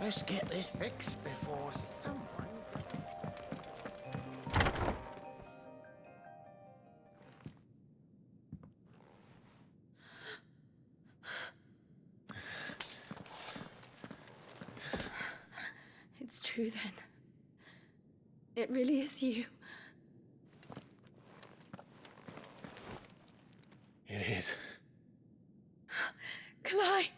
Let's get this fixed before someone does it. It's true then. It really is you. It is. Clive!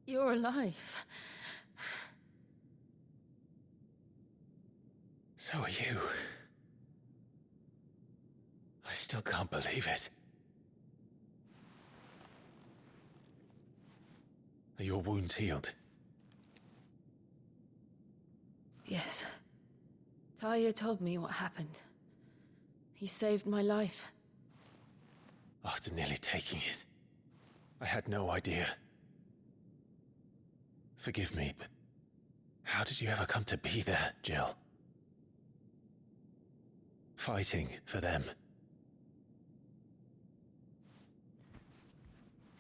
You're alive. So are you. I still can't believe it. Are your wounds healed? Yes. Talia told me what happened. You saved my life. After nearly taking it, I had no idea. Forgive me, but how did you ever come to be there, Jill? Fighting for them.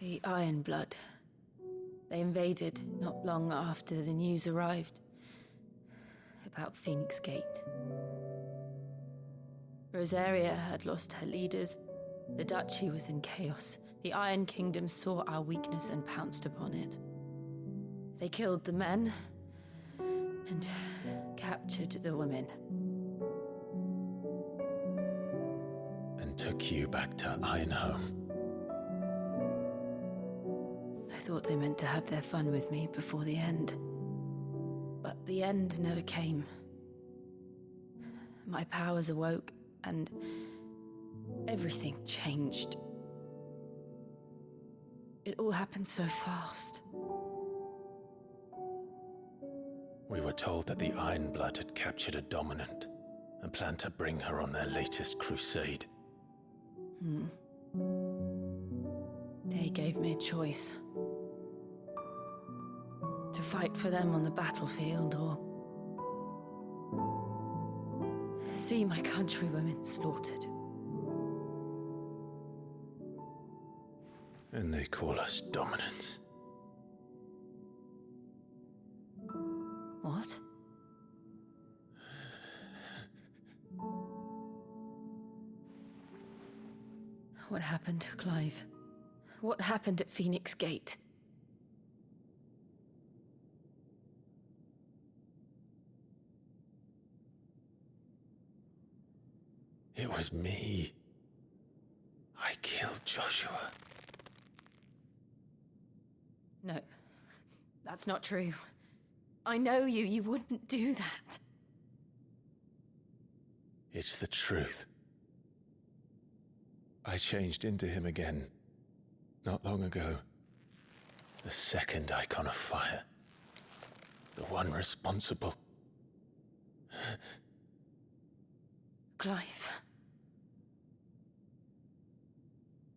The Iron Blood. They invaded not long after the news arrived about Phoenix Gate. Rosaria had lost her leaders. The Duchy was in chaos. The Iron Kingdom saw our weakness and pounced upon it. They killed the men and captured the women. And took you back to Ironhome. I thought they meant to have their fun with me before the end. But the end never came. My powers awoke, and everything changed. It all happened so fast. We were told that the Iron Blood had captured a dominant and planned to bring her on their latest crusade. They gave me a choice. To fight for them on the battlefield, or see my countrywomen slaughtered. And they call us dominants. What? What happened, Clive? What happened at Phoenix Gate? It was me. I killed Joshua. No, that's not true. I know you. You wouldn't do that. It's the truth. I changed into him again, not long ago. The second icon of fire. The one responsible. Clive.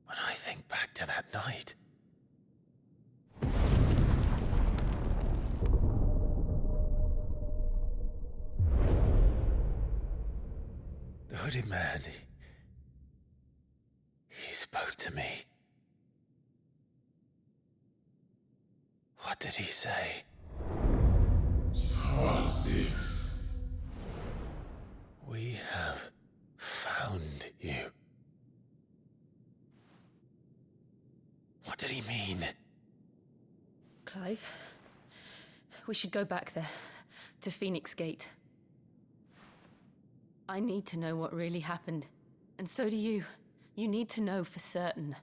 When I think back to that night... The hooded man, he spoke to me. What did he say? XVI. We have found you. What did he mean? Clive, we should go back there, to Phoenix Gate. I need to know what really happened, and so do you. You need to know for certain.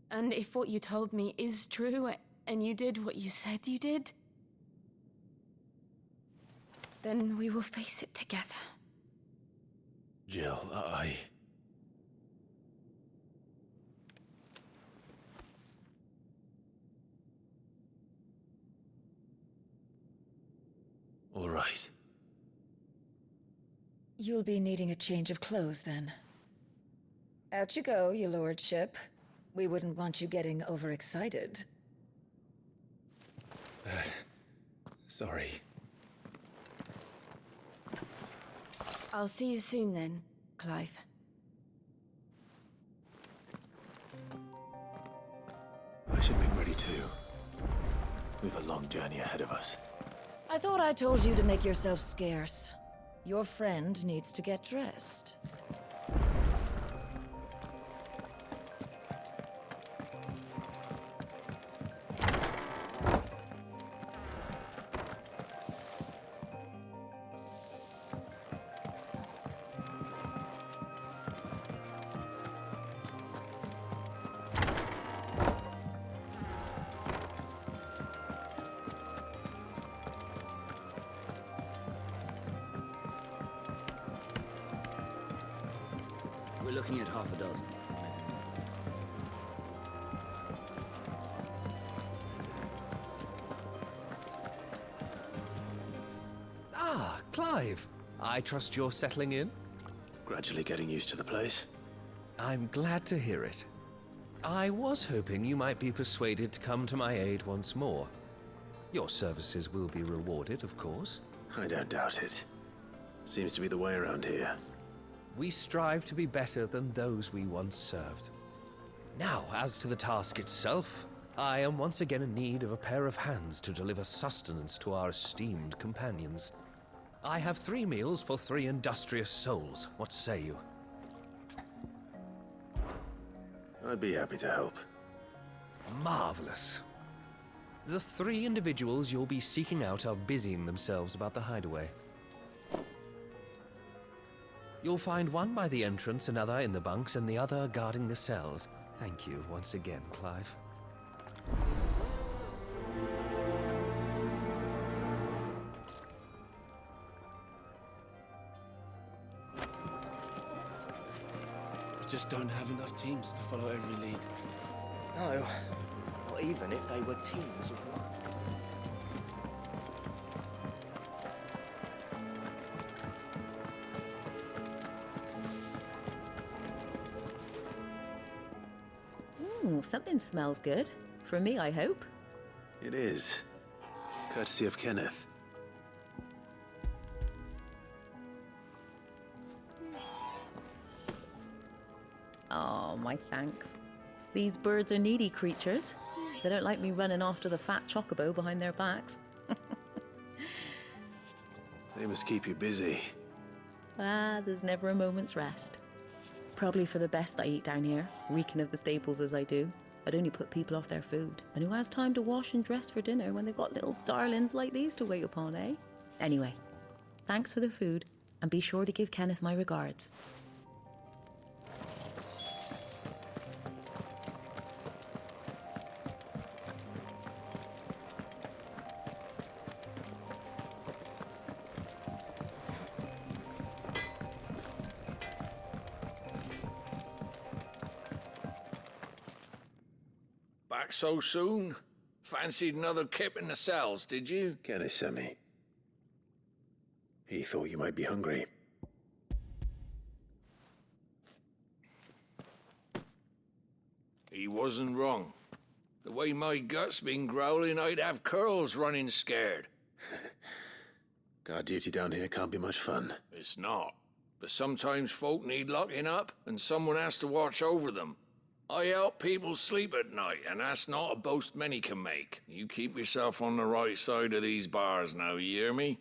And if what you told me is true, and you did what you said you did, then we will face it together. Jill, All right. You'll be needing a change of clothes, then. Out you go, your lordship. We wouldn't want you getting overexcited. Sorry. I'll see you soon then, Clive. I should be We've a long journey ahead of us. I thought I told you to make yourself scarce. Your friend needs to get dressed. We're looking at half a dozen. Ah, Clive. I trust you're settling in? Gradually getting used to the place. I'm glad to hear it. I was hoping you might be persuaded to come to my aid once more. Your services will be rewarded, of course. I don't doubt it. Seems to be the way around here. We strive to be better than those we once served. Now, as to the task itself, I am once again in need of a pair of hands to deliver sustenance to our esteemed companions. I have 3 meals for 3 industrious souls. What say you? I'd be happy to help. Marvelous. The 3 individuals you'll be seeking out are busying themselves about the hideaway. You'll find one by the entrance, another in the bunks, and the other guarding the cells. Thank you once again, Clive. We just don't have enough teams to follow every lead. No, not even if they were teams of one. Ooh, something smells good. For me, I hope. It is. Courtesy of Kenneth. Oh, my thanks. These birds are needy creatures. They don't like me running after the fat chocobo behind their backs. They must keep you busy. Ah, there's never a moment's rest. Probably for the best I eat down here, reeking of the staples as I do. I'd only put people off their food. And who has time to wash and dress for dinner when they've got little darlings like these to wait upon, eh? Anyway, thanks for the food, and be sure to give Kenneth my regards. Back so soon? Fancied another kip in the cells, did you? Kenneth sent me. He thought you might be hungry. He wasn't wrong. The way my gut's been growling, I'd have curls running scared. Guard duty down here can't be much fun. It's not. But sometimes folk need locking up, and someone has to watch over them. I help people sleep at night, and that's not a boast many can make. You keep yourself on the right side of these bars now, you hear me?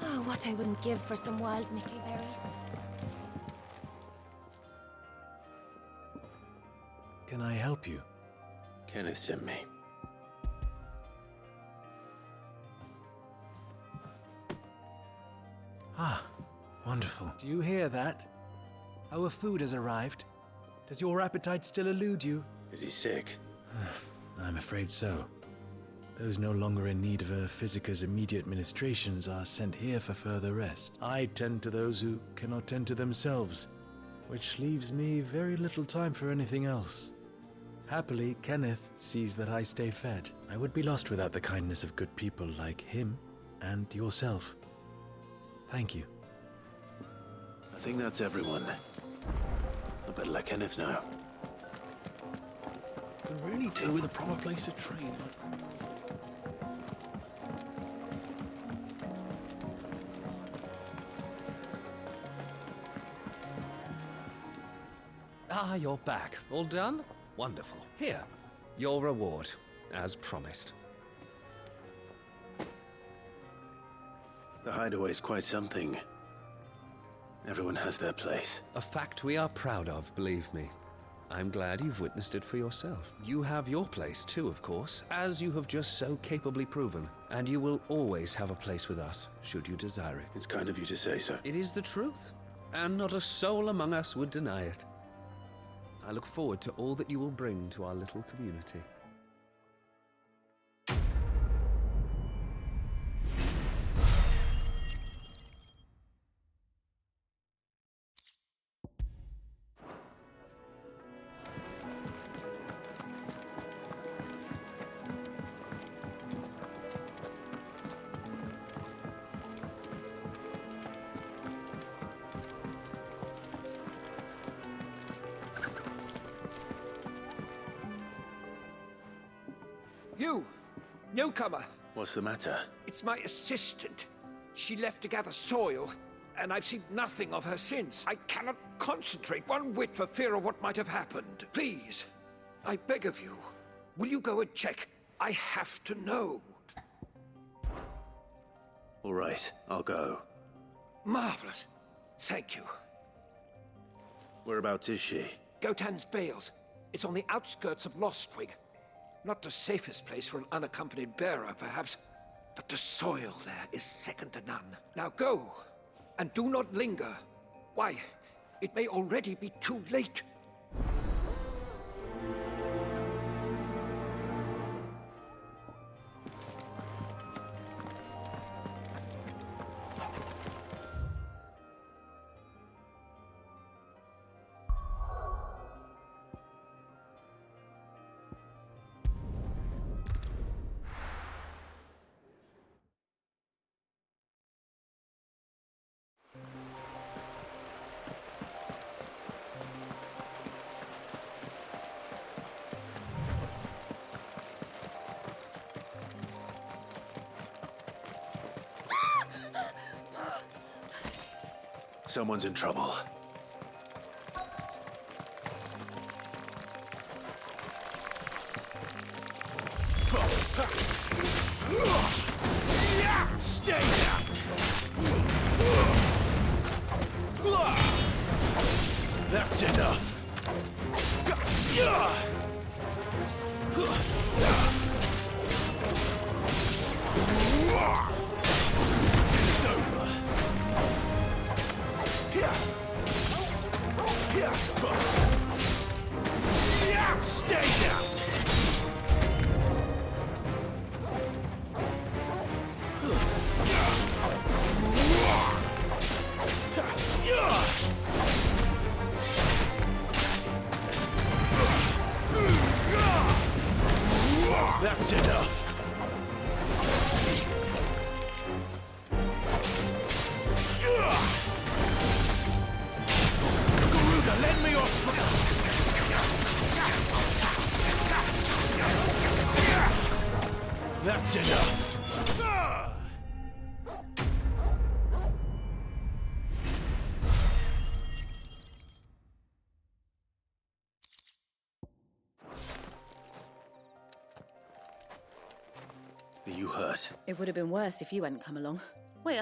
Oh, what I wouldn't give for some wild Mickey berries. Can I help you? Kenneth sent me. Ah, wonderful. Do you hear that? Our food has arrived. Does your appetite still elude you? Is he sick? I'm afraid so. Those no longer in need of a physicker's immediate ministrations are sent here for further rest. I tend to those who cannot tend to themselves, which leaves me very little time for anything else. Happily, Kenneth sees that I stay fed. I would be lost without the kindness of good people like him and yourself. Thank you. I think that's everyone. I better let Kenneth know. Could really do with a proper place to train. Ah, you're back. All done? Wonderful. Here, your reward, as promised. The hideaway's quite something. Everyone has their place. A fact we are proud of, believe me. I'm glad you've witnessed it for yourself. You have your place too, of course, as you have just so capably proven. And you will always have a place with us, should you desire it. It's kind of you to say so. It is the truth, and not a soul among us would deny it. I look forward to all that you will bring to our little community. You! Newcomer! What's the matter? It's my assistant. She left to gather soil, and I've seen nothing of her since. I cannot concentrate one whit for fear of what might have happened. Please, I beg of you, will you go and check? I have to know. All right, I'll go. Marvelous. Thank you. Whereabouts is she? Gotan's Bales. It's on the outskirts of Lostwig. Not the safest place for an unaccompanied bearer, perhaps, but the soil there is second to none. Now go, and do not linger. Why, it may already be too late. Someone's in trouble. Stay down! That's enough. It's over. Stay down! That's enough. Garuda, lend me your strength. That's enough. Are you hurt? It would have been worse if you hadn't come along. Wait,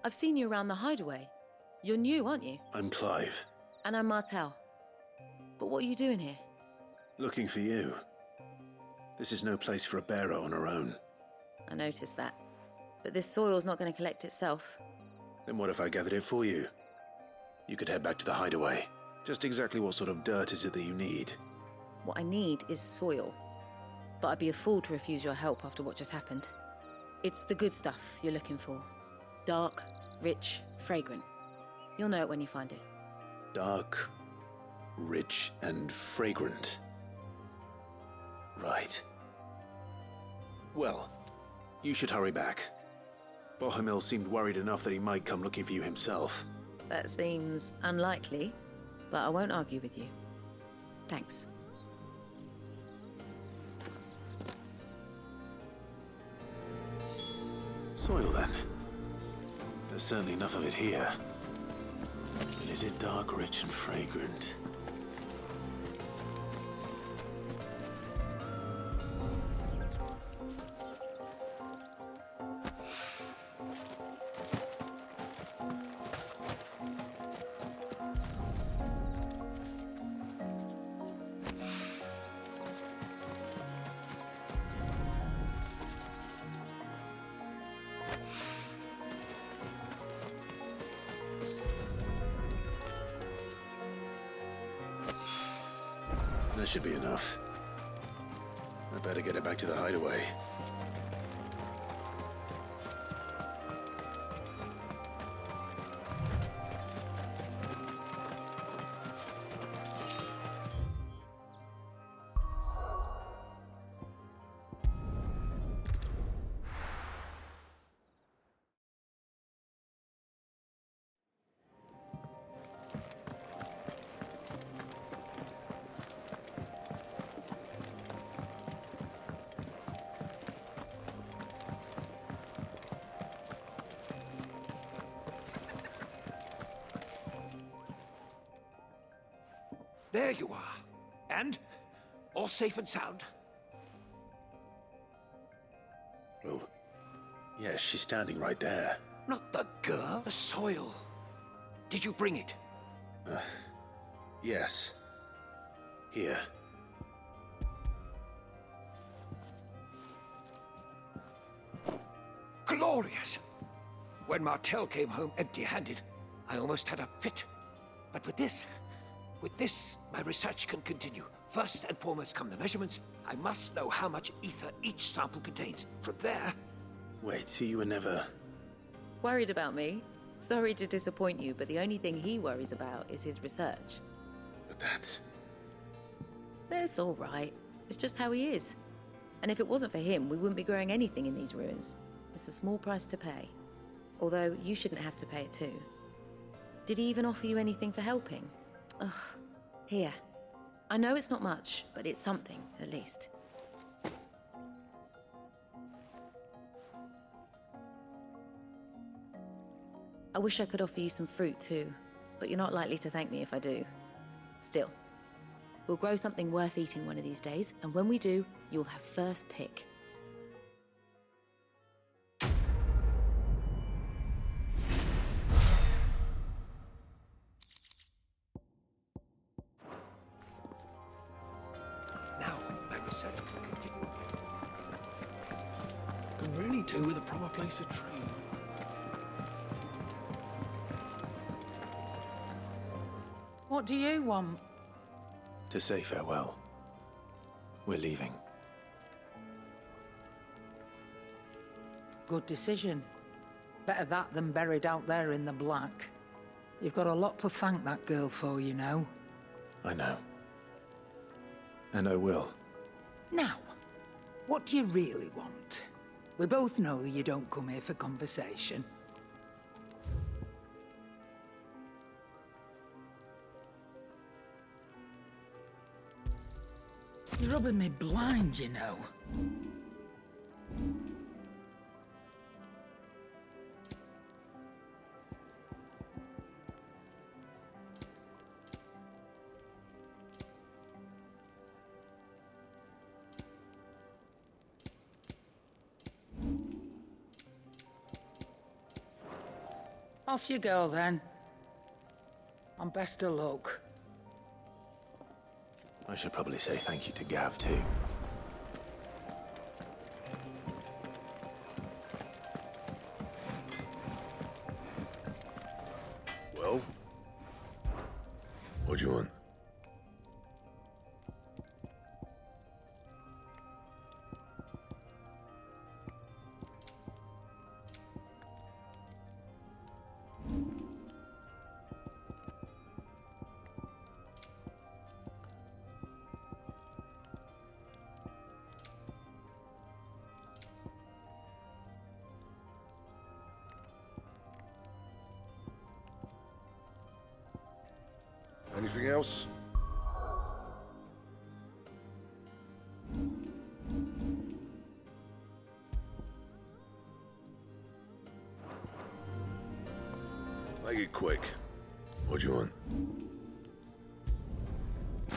I've seen you around the hideaway. You're new, aren't you? I'm Clive. And I'm Martel. But what are you doing here? Looking for you. This is no place for a bearer on her own. I noticed that. But this soil's not going to collect itself. Then what if I gathered it for you? You could head back to the hideaway. Just exactly what sort of dirt is it that you need? What I need is soil. But I'd be a fool to refuse your help after what just happened. It's the good stuff you're looking for. Dark, rich, fragrant. You'll know it when you find it. Dark, rich, and fragrant. Right. Well, you should hurry back. Bohemil seemed worried enough that he might come looking for you himself. That seems unlikely, but I won't argue with you. Thanks. Soil, then. There's certainly enough of it here. But is it dark, rich, and fragrant? That should be enough. I better get it back to the hideaway. There you are. And? All safe and sound? Oh, yes, she's standing right there. Not the girl, the soil. Did you bring it? Yes. Here. Glorious! When Martel came home empty-handed, I almost had a fit. But with this, my research can continue. First and foremost come the measurements. I must know how much ether each sample contains. From there... Wait, so you were never... Worried about me? Sorry to disappoint you, but the only thing he worries about is his research. But that's... That's all right. It's just how he is. And if it wasn't for him, we wouldn't be growing anything in these ruins. It's a small price to pay. Although, you shouldn't have to pay it too. Did he even offer you anything for helping? Ugh. Here. I know it's not much, but it's something, at least. I wish I could offer you some fruit too, but you're not likely to thank me if I do. Still, we'll grow something worth eating one of these days, and when we do, you'll have first pick. Now, my research can continue. Could really do with a proper place to train. What do you want? To say farewell. We're leaving. Good decision. Better that than buried out there in the black. You've got a lot to thank that girl for, you know. I know. And I will. Now, what do you really want? We both know you don't come here for conversation. You're rubbing me blind, you know. Off you go, then. And best of luck. I should probably say thank you to Gav, too. Well? What do you want? Anything else? Make it quick. What do you want?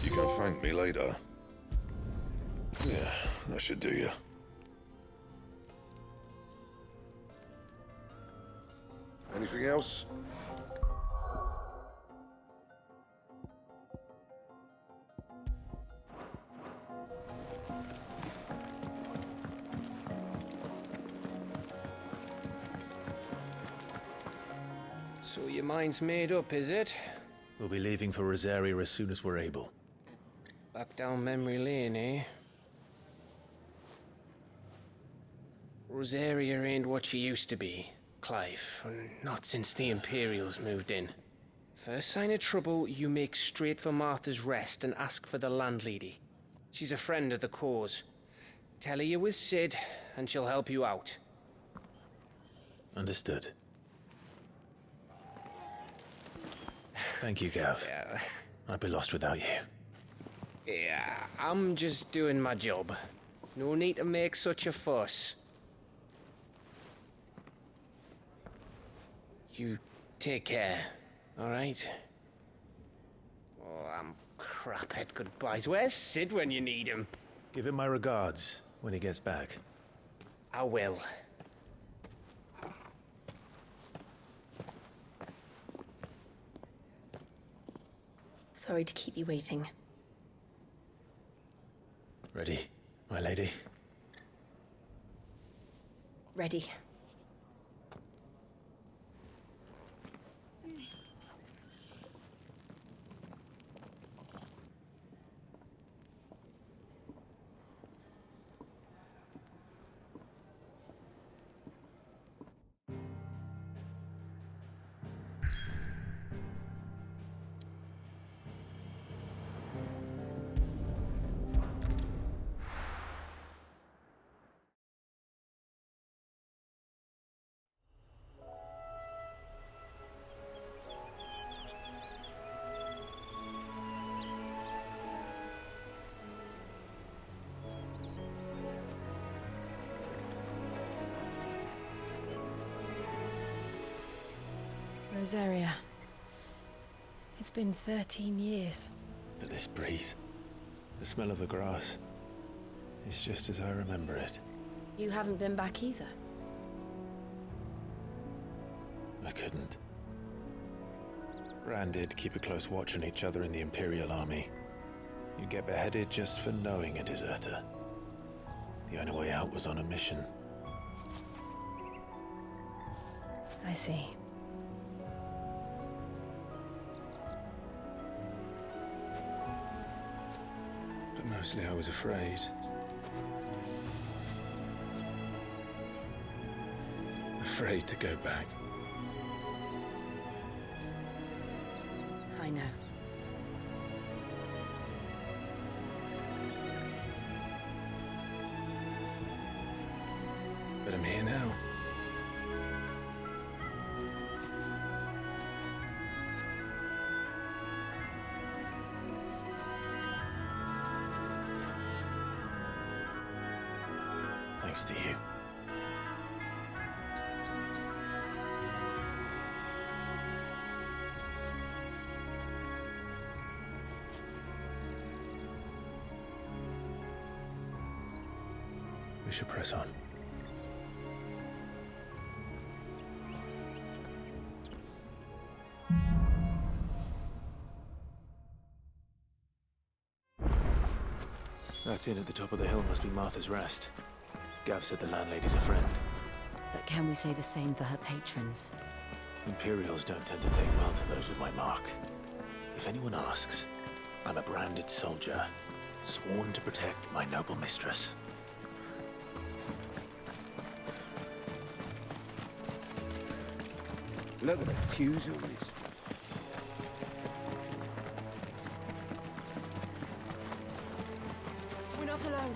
You can thank me later. Yeah, that should do you. Anything else? So your mind's made up, is it? We'll be leaving for Rosaria as soon as we're able. Back down memory lane, eh? Rosaria ain't what she used to be, Clive. Not since the Imperials moved in. First sign of trouble, you make straight for Martha's Rest and ask for the landlady. She's a friend of the cause. Tell her you're with Sid, and she'll help you out. Understood. Thank you, Gav. Yeah. I'd be lost without you. Yeah, I'm just doing my job. No need to make such a fuss. You take care, alright? Oh, I'm crap at goodbyes. Where's Sid when you need him? Give him my regards when he gets back. I will. Sorry to keep you waiting. Ready, my lady? Ready. Rosaria. It's been 13 years. But this breeze, the smell of the grass, it's just as I remember it. You haven't been back either. I couldn't. Bran did keep a close watch on each other in the Imperial Army. You'd get beheaded just for knowing a deserter. The only way out was on a mission. I see. But mostly I was afraid. Afraid to go back. I know. But I'm here now. Thanks to you. We should press on. That inn at the top of the hill must be Martha's Rest. Gav said the landlady's a friend. But can we say the same for her patrons? Imperials don't tend to take well to those with my mark. If anyone asks, I'm a branded soldier, sworn to protect my noble mistress. Look at the fuse on this. We're not alone.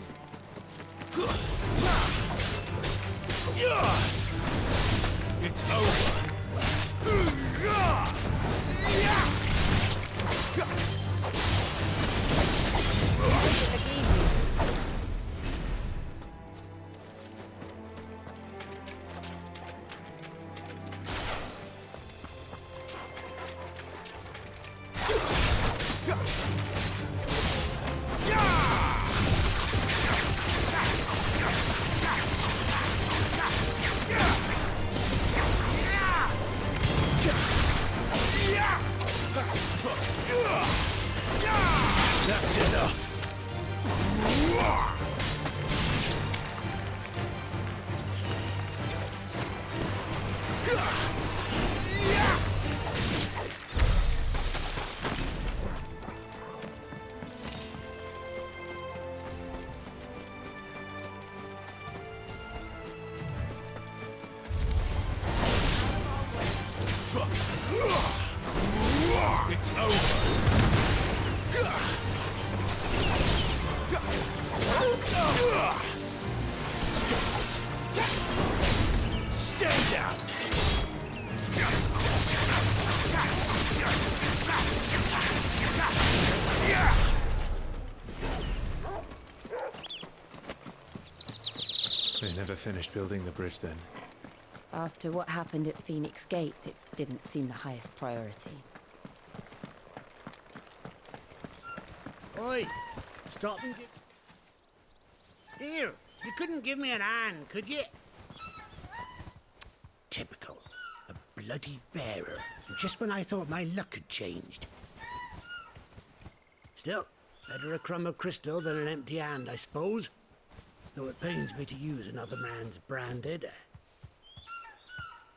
It's over. That's enough. It's over. Stay down. They never finished building the bridge then. After what happened at Phoenix Gate, it didn't seem the highest priority. Oi! Stop and give... Here! You couldn't give me an hand, could you? Typical. A bloody bearer. And just when I thought my luck had changed. Still, better a crumb of crystal than an empty hand, I suppose. Though it pains me to use another man's branded.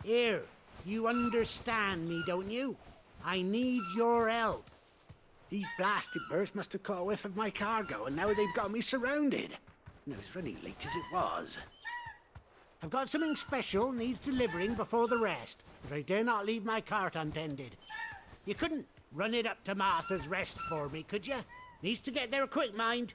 Here, you understand me, don't you? I need your help. These blasted birds must have caught a whiff of my cargo, and now they've got me surrounded. And it was running late as it was. I've got something special needs delivering before the rest, but I dare not leave my cart untended. You couldn't run it up to Martha's Rest for me, could you? Needs to get there quick, mind.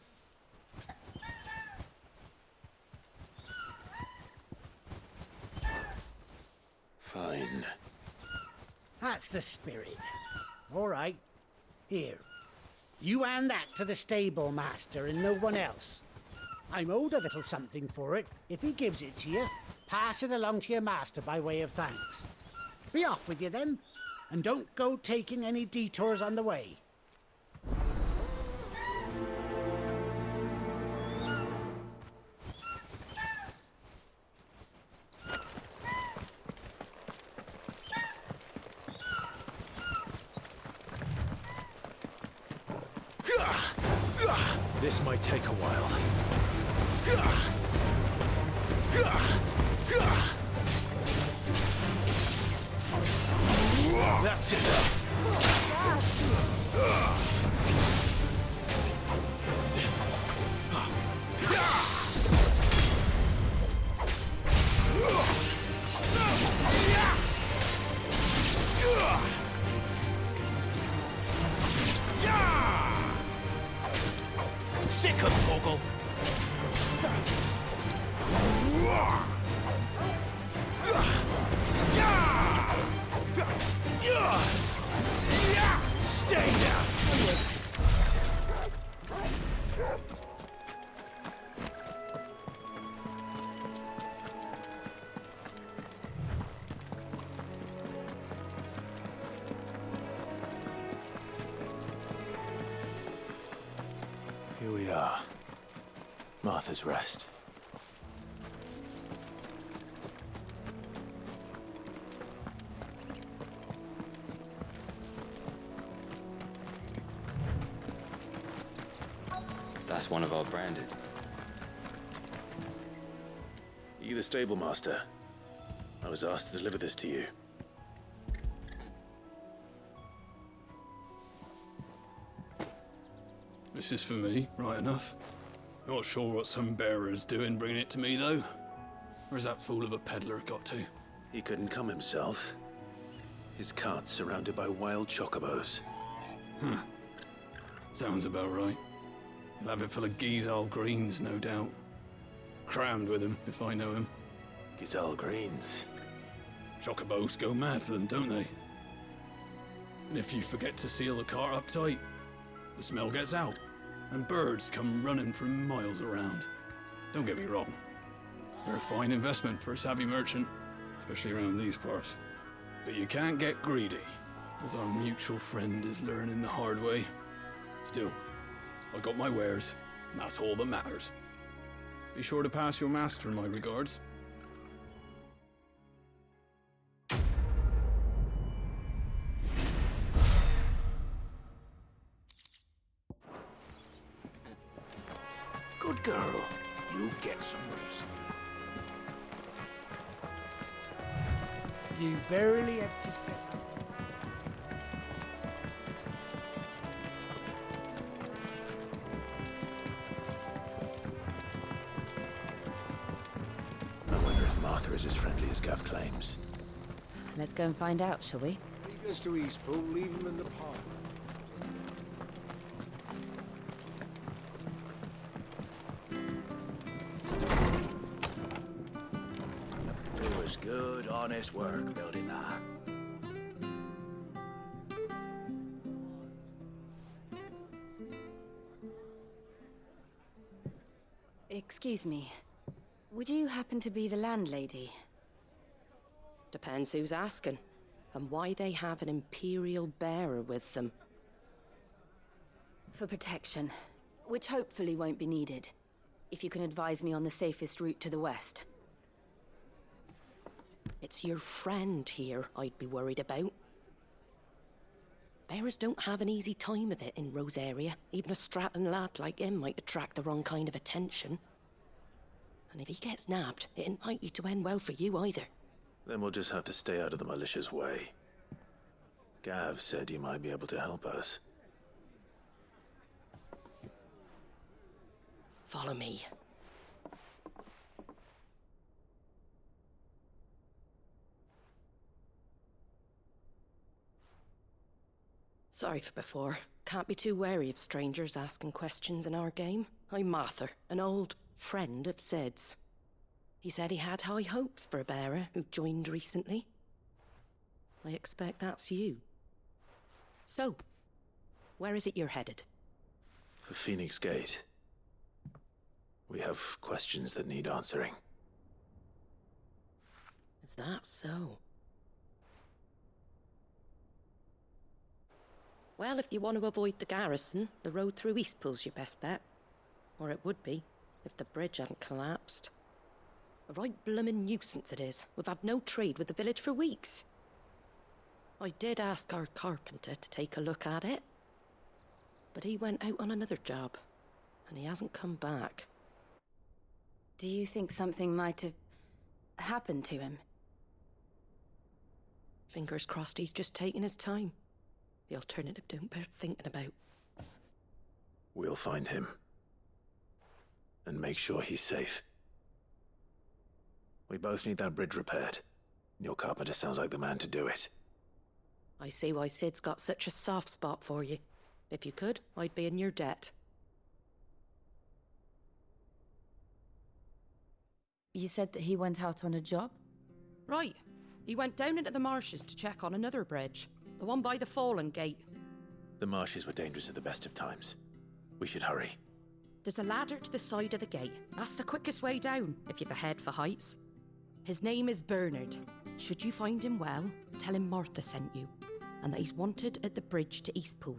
Fine. That's the spirit. All right. Here. You hand that to the stable master and no one else. I'm owed a little something for it. If he gives it to you, pass it along to your master by way of thanks. Be off with you then, and don't go taking any detours on the way. This might take a while. That's enough. Sick of Toggle. Stay down. Here we are. Martha's Rest. That's one of our branded. Are you the stable master? I was asked to deliver this to you. This is for me, right enough. Not sure what some bearer's doing bringing it to me, though. Where's that fool of a peddler got to? He couldn't come himself. His cart's surrounded by wild chocobos. Huh. Sounds about right. He'll have it full of Gizal greens, no doubt. Crammed with him, if I know him. Gizal greens? Chocobos go mad for them, don't they? And if you forget to seal the cart up tight, the smell gets out, and birds come running from miles around. Don't get me wrong. They're a fine investment for a savvy merchant, especially around these parts. But you can't get greedy, as our mutual friend is learning the hard way. Still, I got my wares, and that's all that matters. Be sure to pass your master my regards. Good girl. You get some rest. You barely have to step up. I wonder if Martha is as friendly as Gav claims. Let's go and find out, shall we? Just to Eastpool, leave him in the park. It was good, honest work building that. Excuse me. Would you happen to be the landlady? Depends who's asking, and why they have an Imperial bearer with them. For protection, which hopefully won't be needed. If you can advise me on the safest route to the west. It's your friend here I'd be worried about. Bearers don't have an easy time of it in Rosaria. Even a Stratton lad like him might attract the wrong kind of attention. And if he gets nabbed, it ain't likely to end well for you either. Then we'll just have to stay out of the malicious way. Gav said you might be able to help us. Follow me. Sorry for before. Can't be too wary of strangers asking questions in our game. I'm Martha, an old friend of Sid's. He said he had high hopes for a bearer who joined recently. I expect that's you. So, where is it you're headed? For Phoenix Gate. We have questions that need answering. Is that so? Well, if you want to avoid the garrison, the road through Eastpool's your best bet. Or it would be, if the bridge hadn't collapsed. A right bloomin' nuisance it is. We've had no trade with the village for weeks. I did ask our carpenter to take a look at it. But he went out on another job, and he hasn't come back. Do you think something might have happened to him? Fingers crossed he's just taking his time. The alternative don't bear thinking about. We'll find him. And make sure he's safe. We both need that bridge repaired. Your carpenter sounds like the man to do it. I see why Sid's got such a soft spot for you. If you could, I'd be in your debt. You said that he went out on a job? Right. He went down into the marshes to check on another bridge. The one by the Fallen Gate. The marshes were dangerous at the best of times. We should hurry. There's a ladder to the side of the gate. That's the quickest way down, if you've a head for heights. His name is Bernard. Should you find him well, tell him Martha sent you, and that he's wanted at the bridge to Eastpool.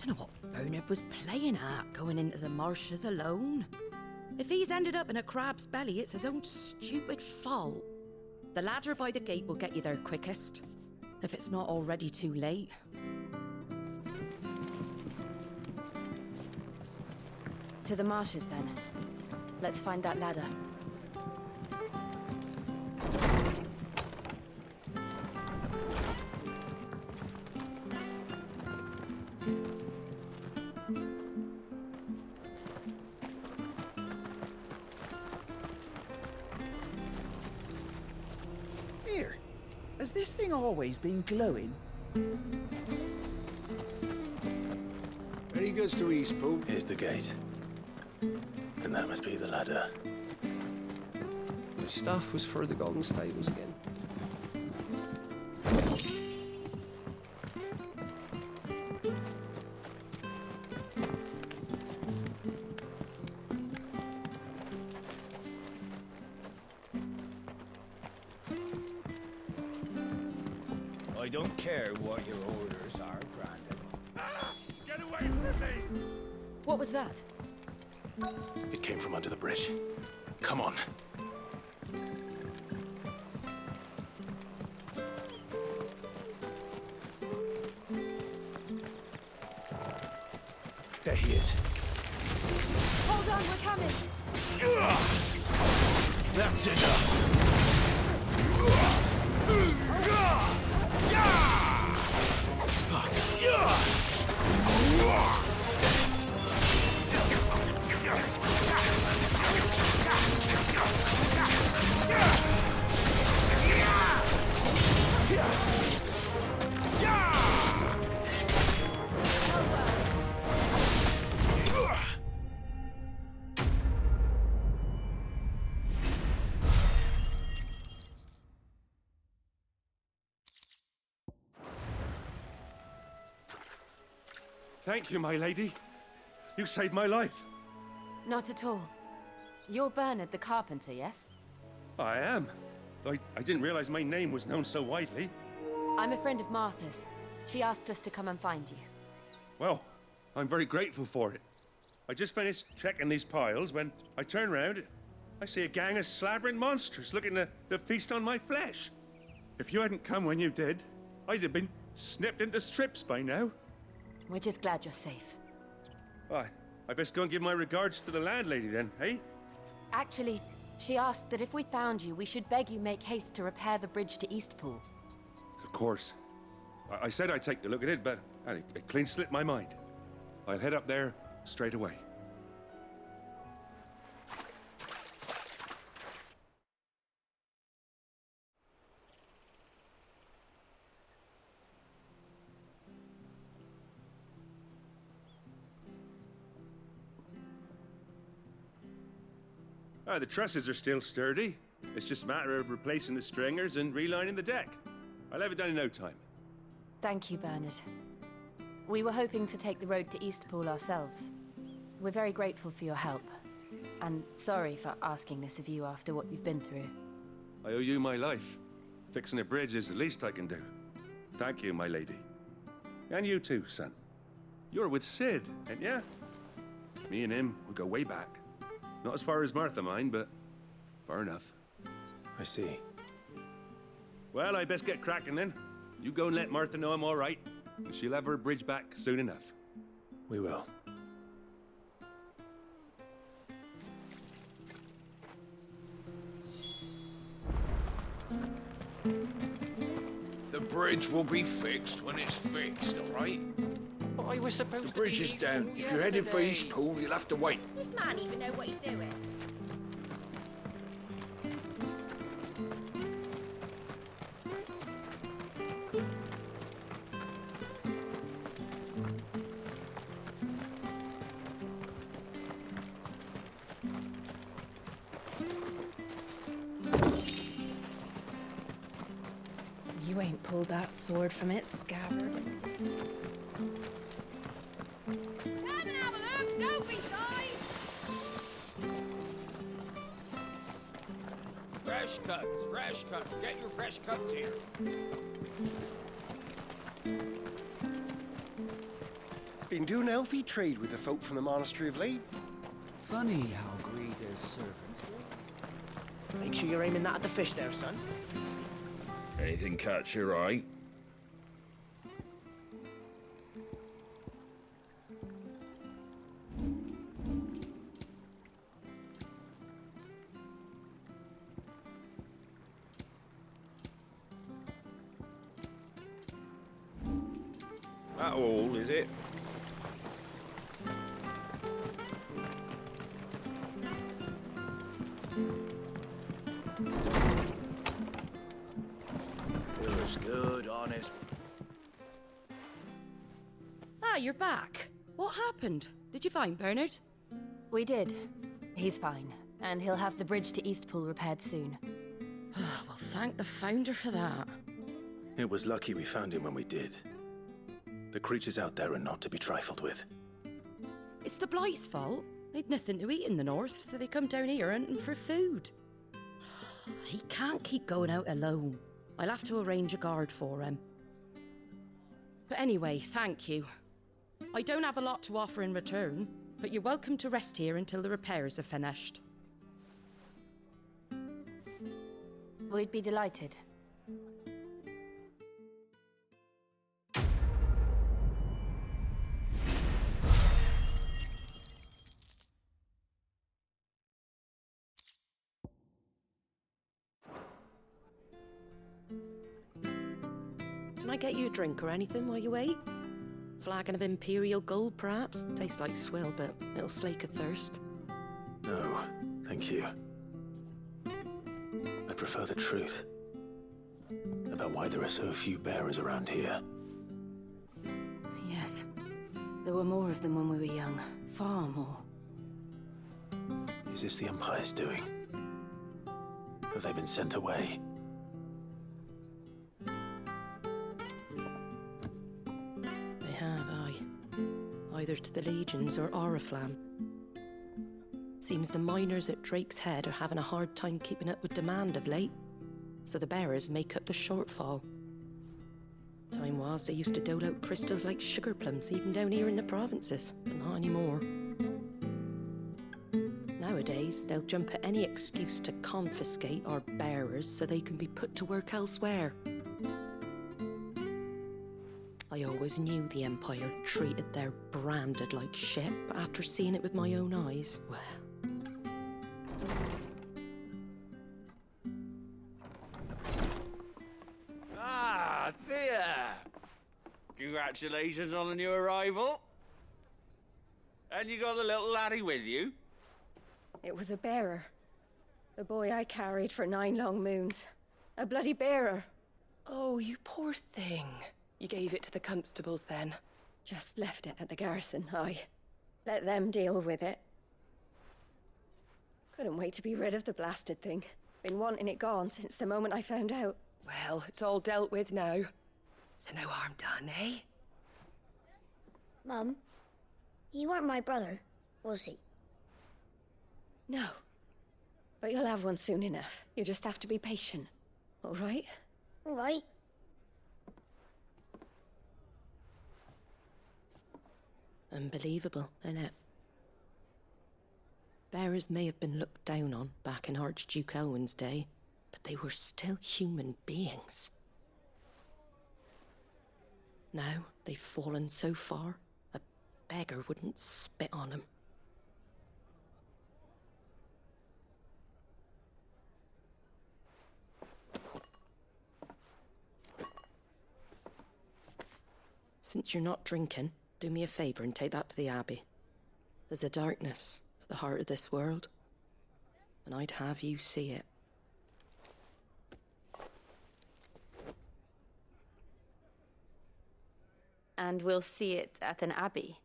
don't know what Bernard was playing at, going into the marshes alone. If he's ended up in a crab's belly, it's his own stupid fault. The ladder by the gate will get you there quickest, if it's not already too late. To the marshes, then. Let's find that ladder. Here, has this thing always been glowing? Ready goes to Eastpool. Here's the gate. And that must be the ladder. The stuff was for the golden stables again. I don't care what your orders are, Brandon. Get away from me! What was that? It came from under the bridge. Come on. There he is. Hold on, we're coming! That's enough. Thank you, my lady. You saved my life. Not at all. You're Bernard the carpenter, yes? I am. I didn't realize my name was known so widely. I'm a friend of Martha's. She asked us to come and find you. Well, I'm very grateful for it. I just finished checking these piles when I turn round. I see a gang of slavering monsters looking to feast on my flesh. If you hadn't come when you did, I'd have been snipped into strips by now. We're just glad you're safe. I best go and give my regards to the landlady then, eh? Actually, she asked that if we found you, we should beg you make haste to repair the bridge to Eastpool. Of course. I said I'd take a look at it, but it clean slipped my mind. I'll head up there straight away. The trusses are still sturdy. It's just a matter of replacing the stringers and relining the deck. I'll have it done in no time. Thank you, Bernard. We were hoping to take the road to Eastpool ourselves. We're very grateful for your help. And sorry for asking this of you after what you've been through. I owe you my life. Fixing a bridge is the least I can do. Thank you, my lady. And you too, son. You're with Sid, ain't ya? Me and him, we go way back. Not as far as Martha, mind, but far enough. I see. Well, I best get cracking then. You go and let Martha know I'm all right, and she'll have her bridge back soon enough. We will. The bridge will be fixed when it's fixed, all right? But I was supposed The bridge is down. If you're headed for Eastpool, you'll have to wait. This man even know what he's doing. You ain't pulled that sword from its scabbard. Come and have a look, don't be shy! Fresh cuts. Get your fresh cuts here. Been doing healthy trade with the folk from the Monastery of late. Funny how Greeda's servants were. Make sure you're aiming that at the fish there, son. Anything catch your eye? That all, is it? It good, honest. Ah, you're back. What happened? Did you find Bernard? We did. He's fine, and he'll have the bridge to Eastpool repaired soon. Well, thank the Founder for that. It was lucky we found him when we did. The creatures out there are not to be trifled with. It's the Blight's fault. They'd nothing to eat in the north, so they come down here hunting for food. He can't keep going out alone. I'll have to arrange a guard for him. But anyway, thank you. I don't have a lot to offer in return, but you're welcome to rest here until the repairs are finished. We'd be delighted. Can I get you a drink or anything while you wait? Flagon of Imperial Gold, perhaps? Tastes like swill, but it'll slake a thirst. No, thank you. I'd prefer the truth. About why there are so few bearers around here. Yes. There were more of them when we were young. Far more. Is this the Empire's doing? Have they been sent away? They have, aye. Either to the Legions or Oriflamme. Seems the miners at Drake's Head are having a hard time keeping up with demand of late, so the bearers make up the shortfall. Time was they used to dole out crystals like sugar plums even down here in the provinces, but not anymore. Nowadays, they'll jump at any excuse to confiscate our bearers so they can be put to work elsewhere. I always knew the Empire treated their branded like shit, but after seeing it with my own eyes, well... Ah, there! Congratulations on the new arrival. And you got the little laddie with you? It was a bearer. The boy I carried for 9 long moons. A bloody bearer. Oh, you poor thing. You gave it to the constables then? Just left it at the garrison, aye. Let them deal with it. Couldn't wait to be rid of the blasted thing. Been wanting it gone since the moment I found out. Well, it's all dealt with now. So no harm done, eh? Mum, he weren't my brother, was he? No. But you'll have one soon enough. You just have to be patient. All right? All right. Unbelievable, innit? Bearers may have been looked down on back in Archduke Elwin's day, but they were still human beings. Now they've fallen so far, a beggar wouldn't spit on them. Since you're not drinking, do me a favour and take that to the Abbey. There's a darkness at the heart of this world, and I'd have you see it. And we'll see it at an abbey?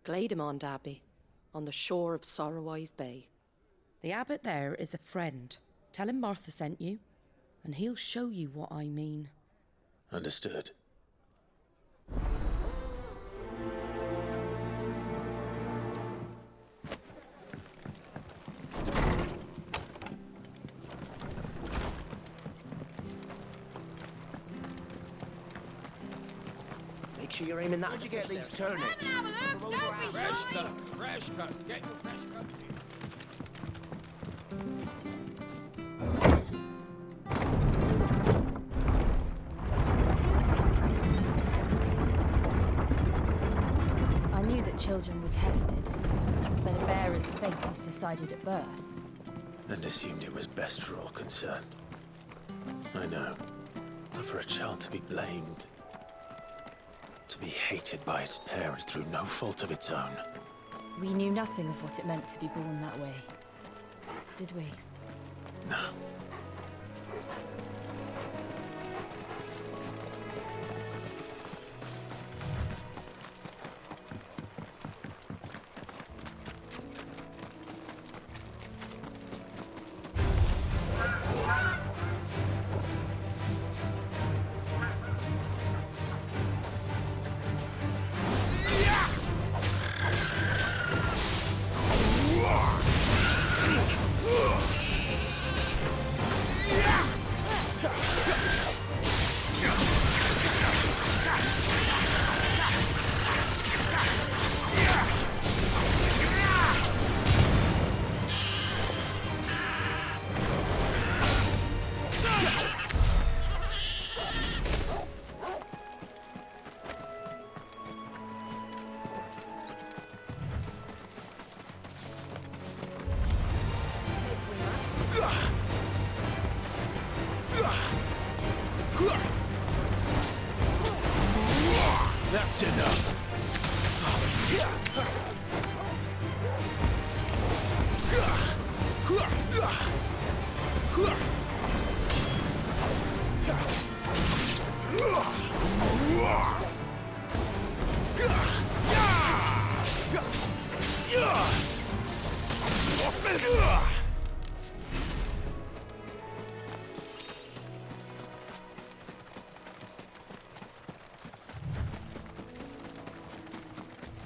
Glademond Abbey, on the shore of Sorrowwise Bay. The abbot there is a friend. Tell him Martha sent you, and he'll show you what I mean. Understood. Make sure you're aiming that. Where'd you get these turnips? Have a look, don't be Fresh shy. cuts, fresh cuts. Get your fresh cuts here. I knew that children were tested, that a bearer's fate was decided at birth. And assumed it was best for all concerned. I know. But for a child to be blamed, to be hated by its parents through no fault of its own. We knew nothing of what it meant to be born that way, did we? No. That's enough.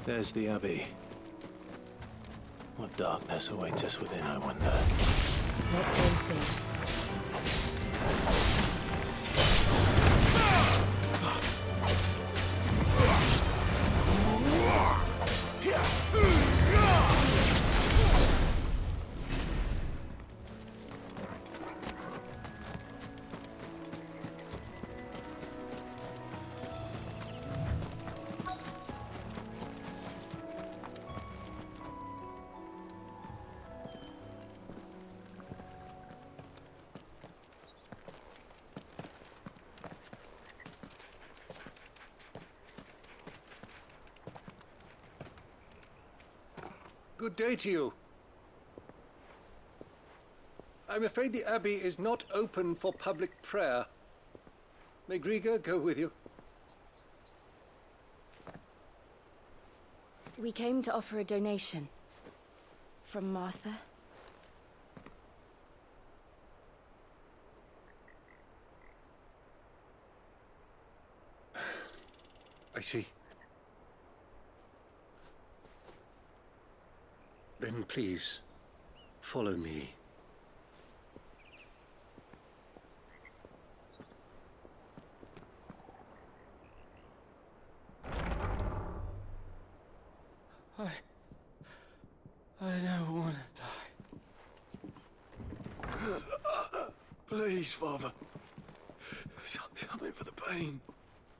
There's the Abbey. What darkness awaits us within, I wonder. Let's go and see. Good day to you. I'm afraid the Abbey is not open for public prayer. May Griga go with you? We came to offer a donation. From Martha. I see. Then please, follow me. I don't want to die. Please, Father. Something for the pain.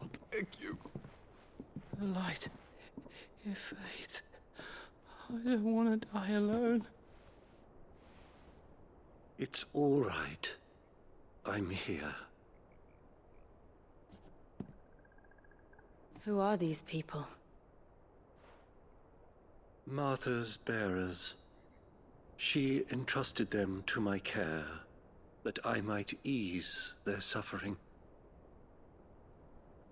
I beg you. The light, it fades. I don't want to die alone. It's all right. I'm here. Who are these people? Martha's bearers. She entrusted them to my care, that I might ease their suffering.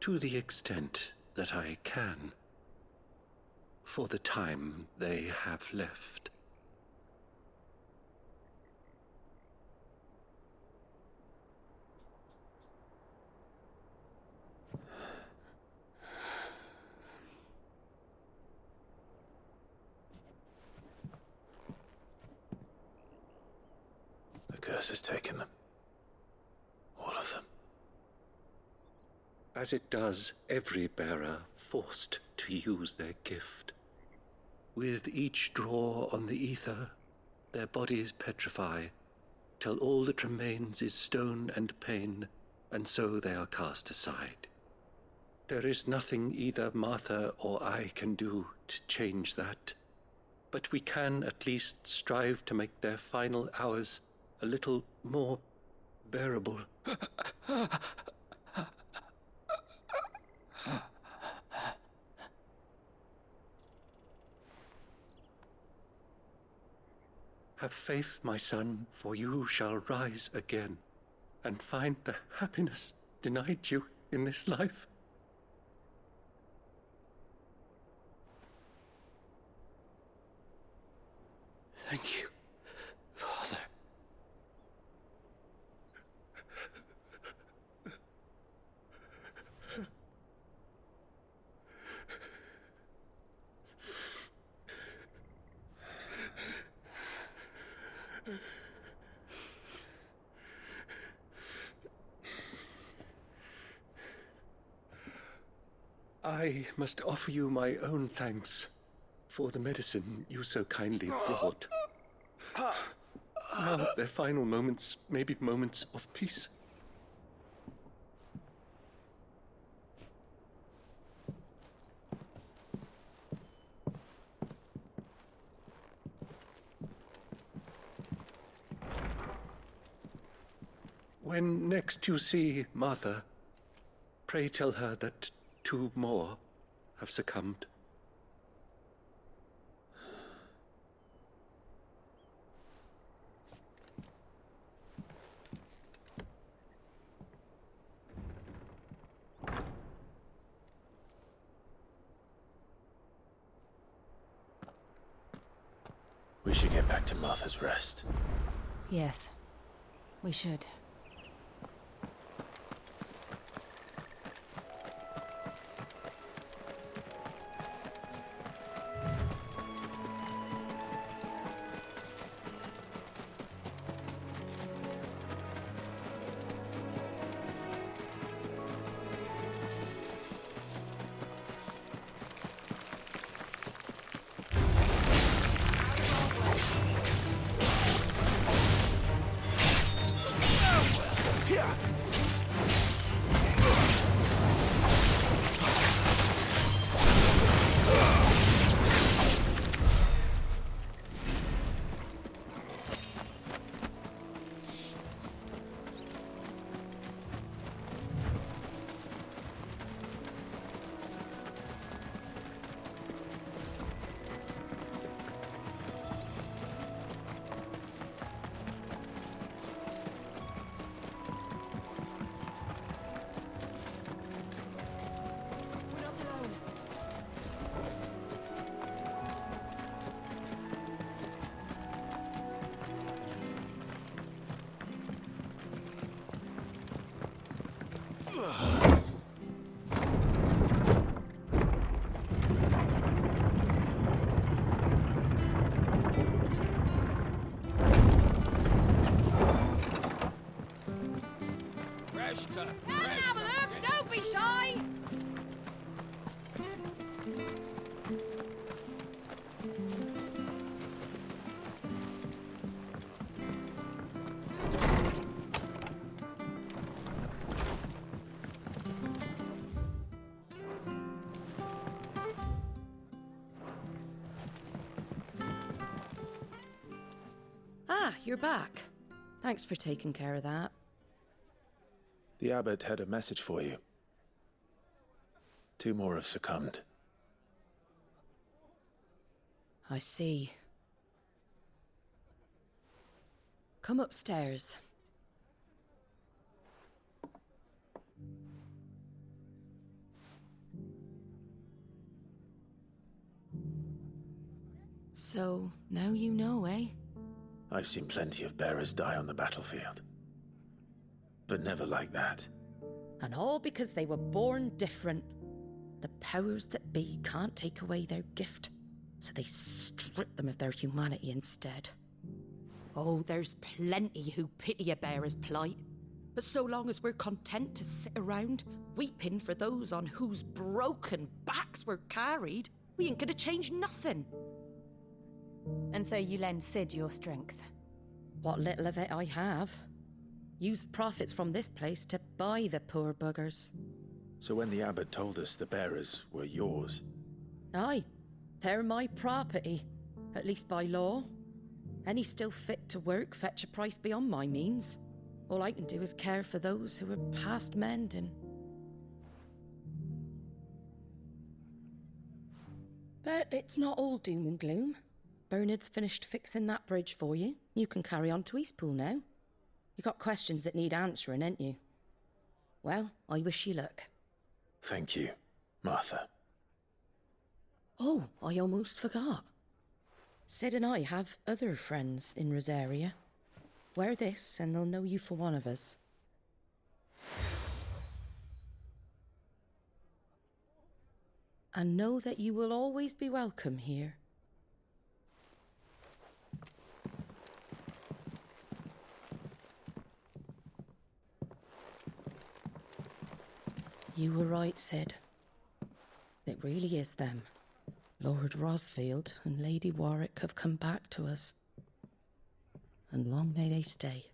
To the extent that I can. For the time they have left. The curse has taken them. All of them. as it does every bearer forced to use their gift. With each draw on the ether, their bodies petrify, till all that remains is stone and pain, and so they are cast aside. There is nothing either Martha or I can do to change that, but we can at least strive to make their final hours a little more bearable. Have faith, my son, for you shall rise again and find the happiness denied you in this life. Thank you, Father. I must offer you my own thanks for the medicine you so kindly brought. Now their final moments may be moments of peace. When next you see Martha, pray tell her that 2 more have succumbed. We should get back to Martha's Rest. Yes, we should. Come and have a look! Don't be shy! Ah, you're back. Thanks for taking care of that. The abbot had a message for you. 2 more have succumbed. I see. Come upstairs. So, now you know, eh? I've seen plenty of bearers die on the battlefield. But never like that. And all because they were born different. The powers that be can't take away their gift, so they strip them of their humanity instead. Oh, there's plenty who pity a bearer's plight. But so long as we're content to sit around, weeping for those on whose broken backs we're carried, we ain't gonna change nothing. And so you lend Sid your strength? What little of it I have. Used profits from this place to buy the poor buggers. So when the abbot told us the bearers were yours... Aye, they're my property, at least by law. Any still fit to work fetch a price beyond my means. All I can do is care for those who are past mending. But it's not all doom and gloom. Bernard's finished fixing that bridge for you. You can carry on to Eastpool now. You got questions that need answering, ain't you? Well, I wish you luck. Thank you, Martha. Oh, I almost forgot. Sid and I have other friends in Rosaria. Wear this and they'll know you for one of us. And know that you will always be welcome here. You were right, Sid. It really is them. Lord Rosfield and Lady Warwick have come back to us. And long may they stay.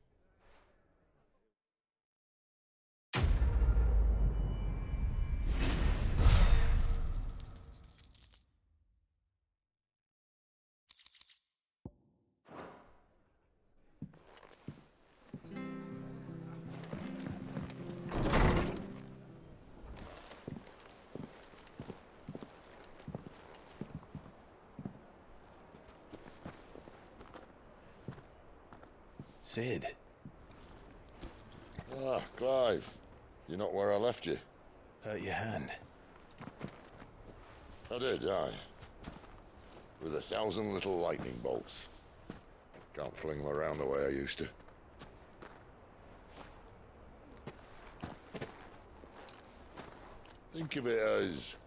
Sid. Ah, Clive. You're not where I left you. Hurt your hand. I did, aye. With 1,000 little lightning bolts. Can't fling them around the way I used to. Think of it as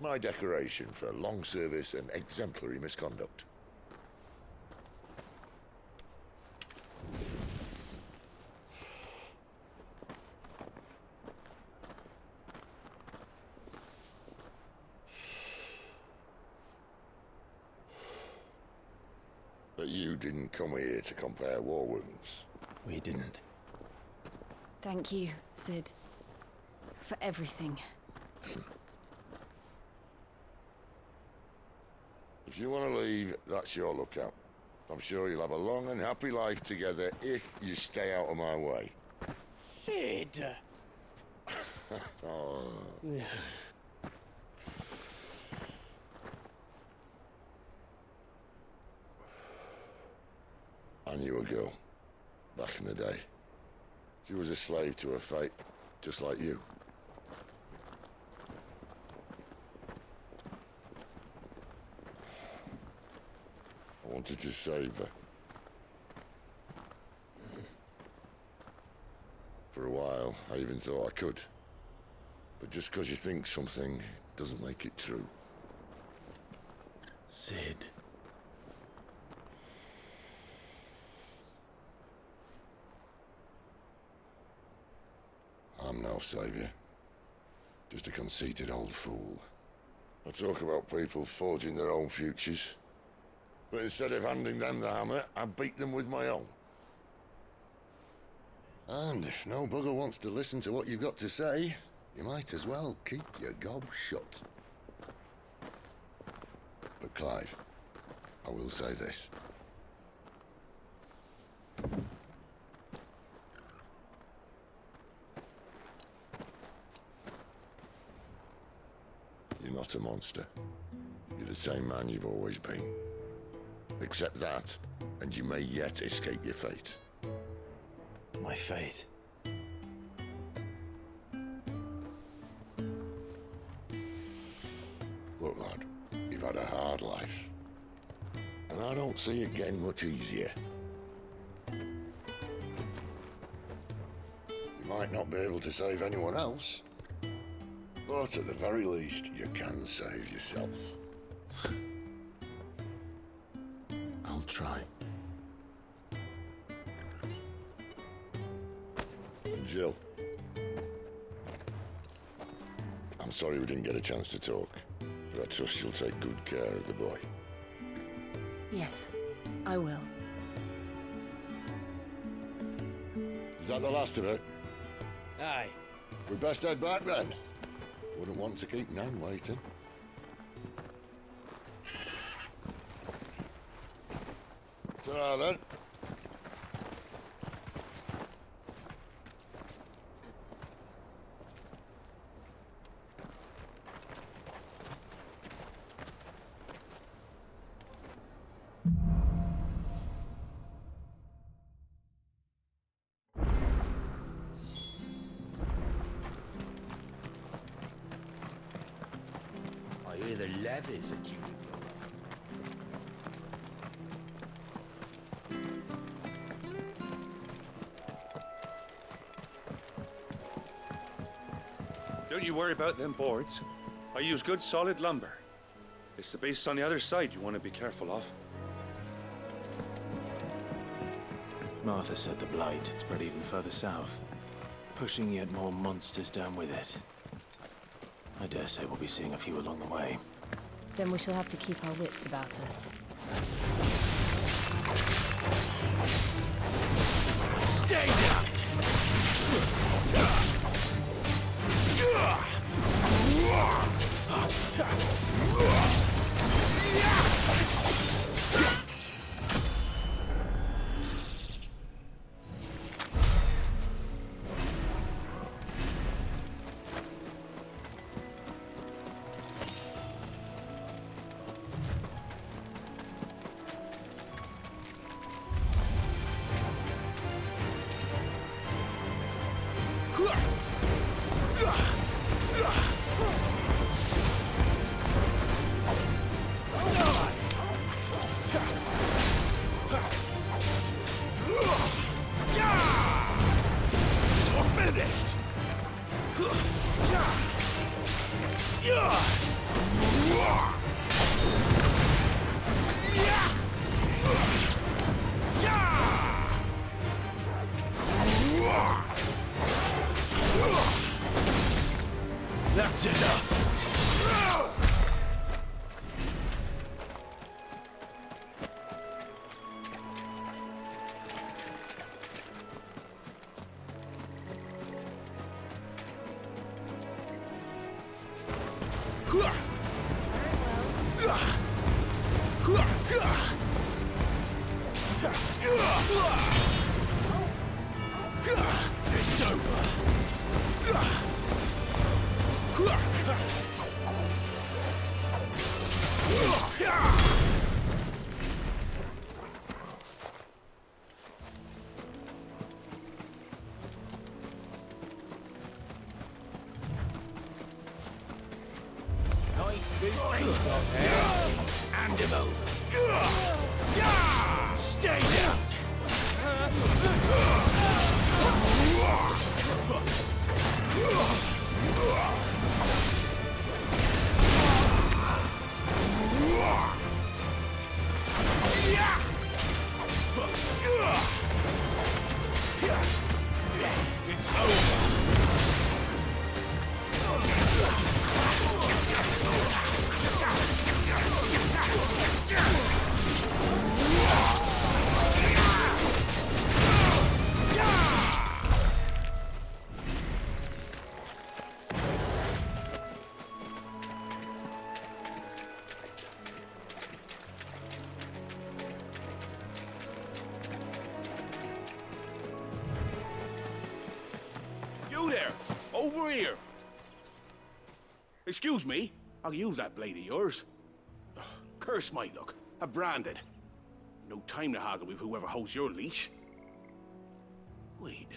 my decoration for long service and exemplary misconduct. But you didn't come here to compare war wounds. We didn't. Thank you, Sid. For everything. If you want to leave, that's your lookout. I'm sure you'll have a long and happy life together if you stay out of my way. Sid! Oh. I knew a girl, back in the day. She was a slave to her fate, just like you. I wanted to save her. For a while, I even thought I could. But just because you think something doesn't make it true. Sid. I'm no savior. Just a conceited old fool. I talk about people forging their own futures. But instead of handing them the hammer, I beat them with my own. And if no bugger wants to listen to what you've got to say, you might as well keep your gob shut. But Clive, I will say this. You're not a monster. You're the same man you've always been. Accept that, and you may yet escape your fate. My fate? Look, lad, you've had a hard life. And I don't see it getting much easier. You might not be able to save anyone else, but at the very least, you can save yourself. I'll try. And Jill. I'm sorry we didn't get a chance to talk, but I trust you'll take good care of the boy. Yes, I will. Is that the last of it? Aye. We best head back then. Wouldn't want to keep Nan waiting. Ta-ra then. I hear the levies are due to go up. Don't you worry about them boards. I use good solid lumber. It's the base on the other side you want to be careful of. Martha said the blight had spread even further south, pushing yet more monsters down with it. I dare say we'll be seeing a few along the way. Then we shall have to keep our wits about us. Stay down! That's enough. It's over. Nice big And him over. Stay down. It's over. You there! Over here! Excuse me, I'll use that blade of yours. Ugh, curse my luck. I'm branded. No time to haggle with whoever holds your leash. Wait.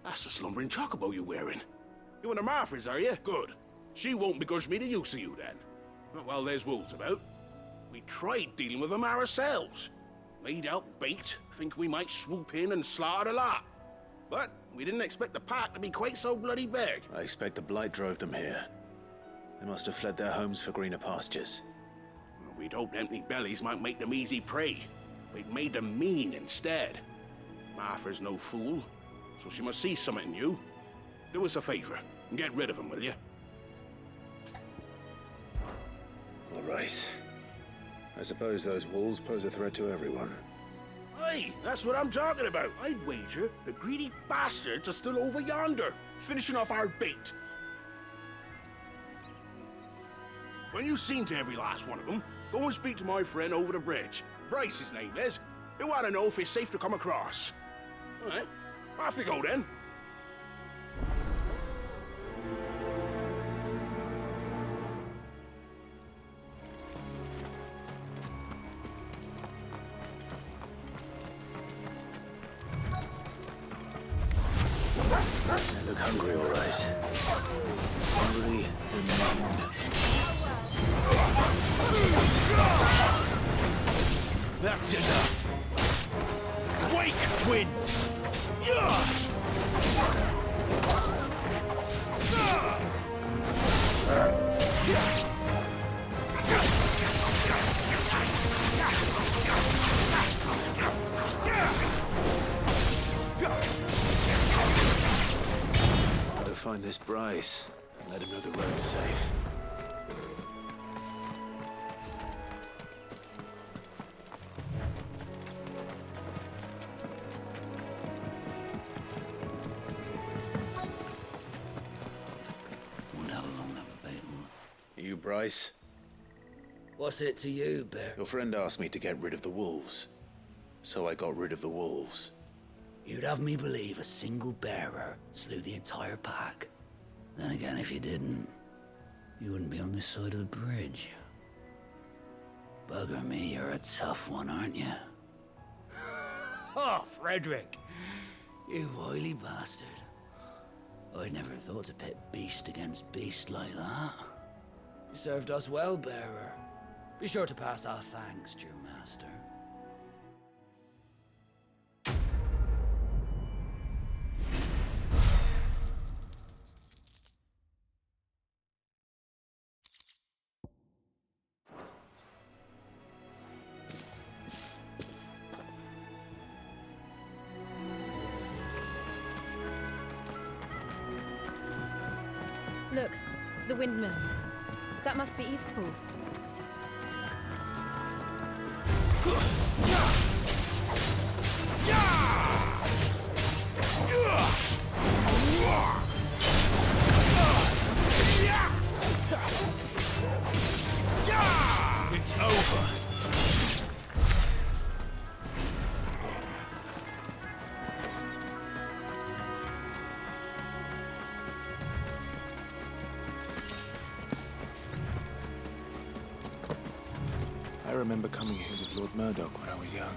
That's the slumbering chocobo you're wearing. You one of Martha's, are you? Good. She won't begrudge me the use of you, then. Well, there's wolves about. We tried dealing with them ourselves. Made out bait, think we might swoop in and slaughter the lot. But we didn't expect the pack to be quite so bloody big. I expect the blight drove them here. They must have fled their homes for greener pastures. Well, We'd hoped empty bellies might make them easy prey, but it made them mean instead. Martha's no fool. so she must see something in you. Do us a favor and get rid of him, will you? All right. I suppose those wolves pose a threat to everyone. Aye, that's what I'm talking about. I'd wager the greedy bastards are still over yonder, finishing off our bait. When you've seen to every last one of them, go and speak to my friend over the bridge. Bryce, his name is. He'll want to know if it's safe to come across. All right, off you go then. They look hungry, all right. Hungry and numbed. That's enough. Wake wins. Gotta find this Bryce and let him know the road's safe. You Bryce? What's it to you, Bear? Your friend asked me to get rid of the wolves, so I got rid of the wolves. You'd have me believe a single bearer slew the entire pack. Then again, if you didn't, you wouldn't be on this side of the bridge. Bugger me, you're a tough one, aren't you? Oh, Frederick! You wily bastard. I'd never thought to pit beast against beast like that. You served us well, bearer. Be sure to pass our thanks to your master. Look, the windmills. That must be Eastpool. It's over. I remember coming here with Lord Murdoch when I was young.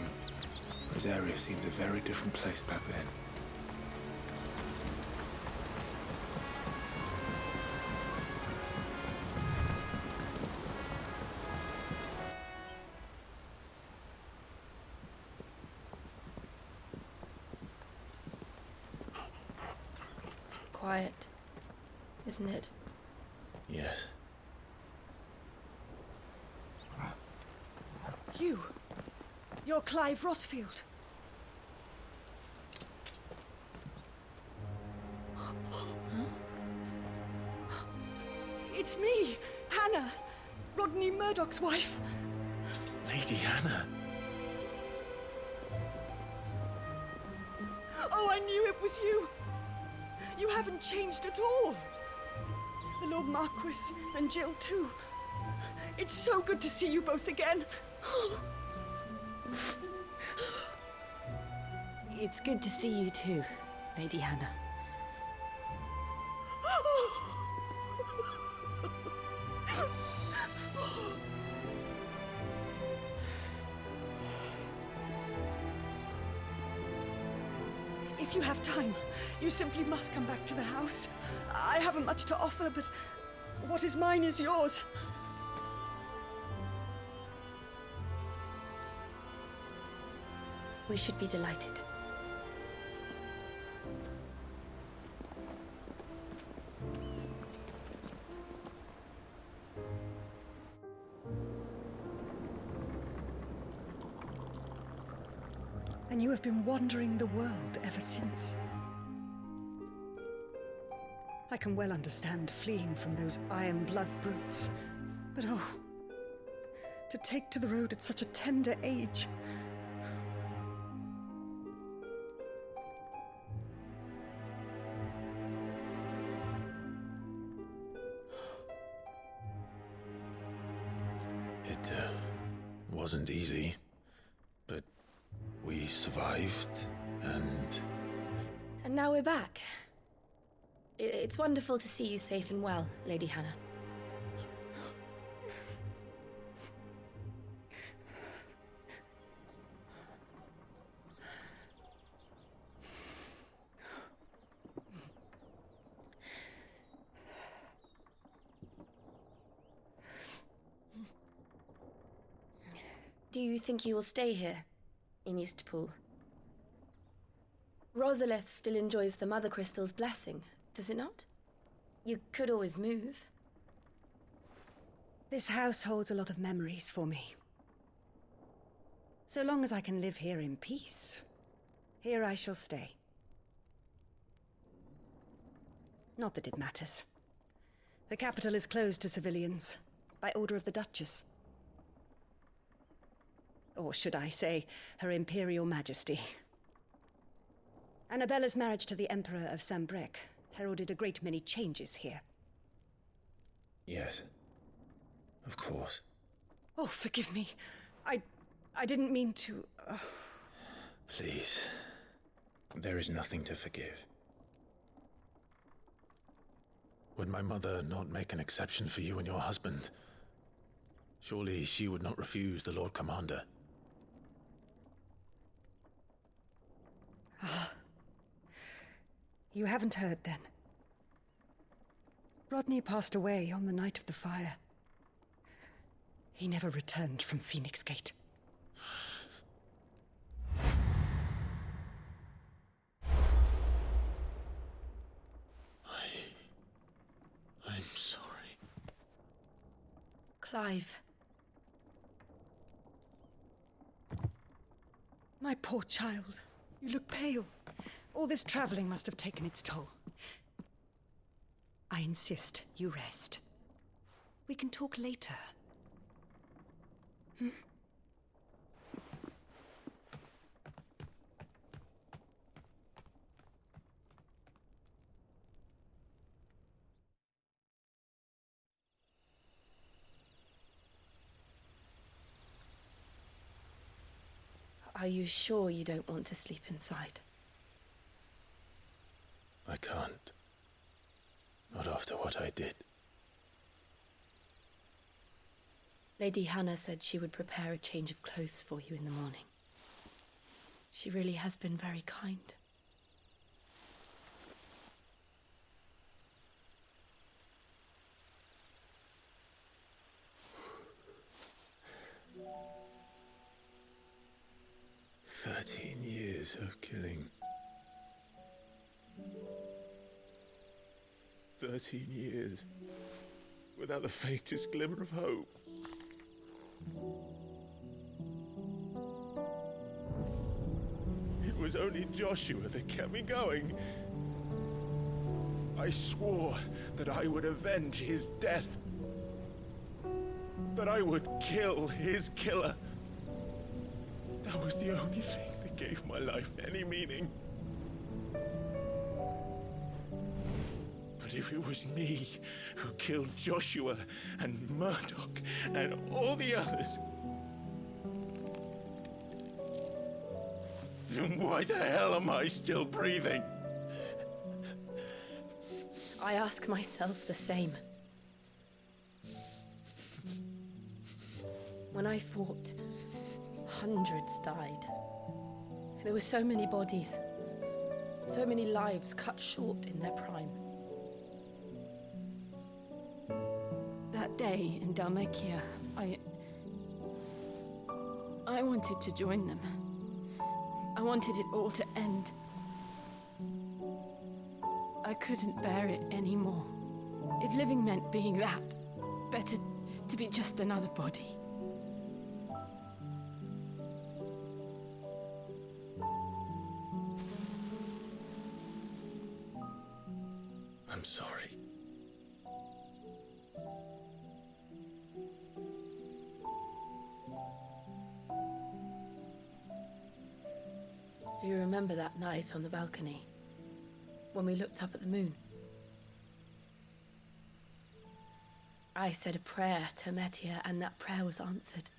Rosaria seemed a very different place back then. Quiet, isn't it? Yes. You're Clive Rossfield. It's me, Hannah, Rodney Murdoch's wife. Lady Hannah. Oh, I knew it was you. You haven't changed at all. The Lord Marquis and Jill too. It's so good to see you both again. It's good to see you too, Lady Hannah. If you have time, you simply must come back to the house. I haven't much to offer, but what is mine is yours. We should be delighted. And you have been wandering the world ever since. I can well understand fleeing from those iron blood brutes. But oh, to take to the road at such a tender age. It wasn't easy, but we survived, and... And now we're back. It's wonderful to see you safe and well, Lady Hannah. Do you think you will stay here, in Eastpool? Rosalith still enjoys the Mother Crystal's blessing, does it not? You could always move. This house holds a lot of memories for me. So long as I can live here in peace, here I shall stay. Not that it matters. The capital is closed to civilians, by order of the Duchess. Or should I say, Her Imperial Majesty. Annabella's marriage to the Emperor of Sambrec heralded a great many changes here. Yes. Of course. Oh, forgive me. I didn't mean to... Please. There is nothing to forgive. Would my mother not make an exception for you and your husband? Surely she would not refuse the Lord Commander. You haven't heard, then. Rodney passed away on the night of the fire. He never returned from Phoenix Gate. I'm sorry. Clive. My poor child. You look pale. All this traveling must have taken its toll. I insist you rest. We can talk later. Hmm? Are you sure you don't want to sleep inside? I can't. Not after what I did. Lady Hannah said she would prepare a change of clothes for you in the morning. She really has been very kind. Years of killing. 13 years. Without the faintest glimmer of hope. It was only Joshua that kept me going. I swore that I would avenge his death. That I would kill his killer. That was the only thing that gave my life any meaning. But if it was me who killed Joshua and Murdoch and all the others, then why the hell am I still breathing? I ask myself the same. When I fought, hundreds died. There were so many bodies, so many lives cut short in their prime. That day in Dalmekia, I wanted to join them. I wanted it all to end. I couldn't bear it anymore. If living meant being that, better to be just another body. I'm sorry. Do you remember that night on the balcony? When we looked up at the moon? I said a prayer to Metia, and that prayer was answered.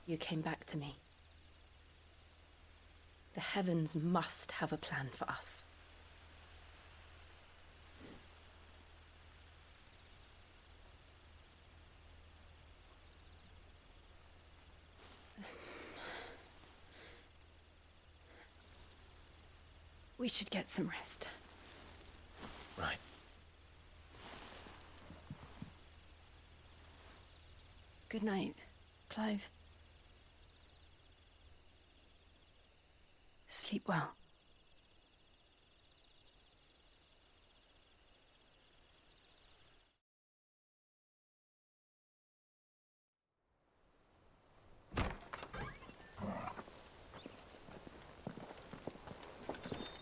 You came back to me. The heavens must have a plan for us. We should get some rest. Right. Good night, Clive. Sleep well.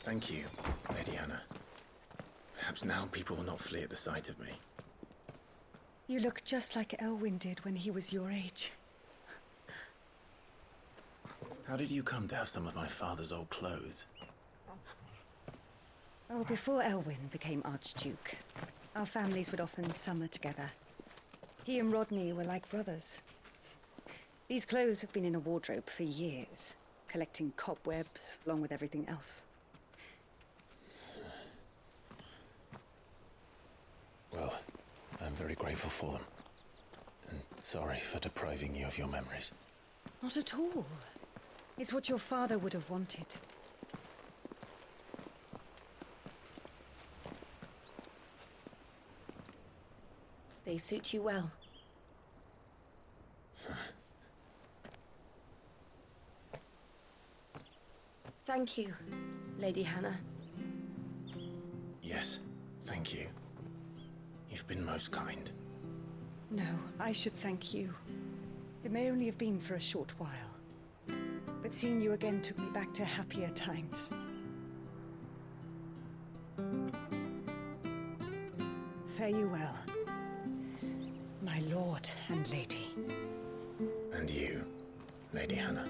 Thank you, Lady Anna. Perhaps now people will not flee at the sight of me. You look just like Elwyn did when he was your age. How did you come to have some of my father's old clothes? Oh, before Elwyn became Archduke, our families would often summer together. He and Rodney were like brothers. These clothes have been in a wardrobe for years, collecting cobwebs along with everything else. Well, I'm very grateful for them. And sorry for depriving you of your memories. Not at all. It's what your father would have wanted. They suit you well. Thank you, Lady Hannah. Yes, thank you. You've been most kind. No, I should thank you. It may only have been for a short while, but seeing you again took me back to happier times. Fare you well, my lord and lady. And you, Lady Hannah.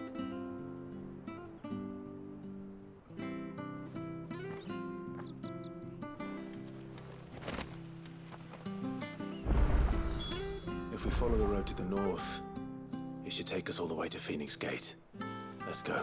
If we follow the road to the north, it should take us all the way to Phoenix Gate. Let's go.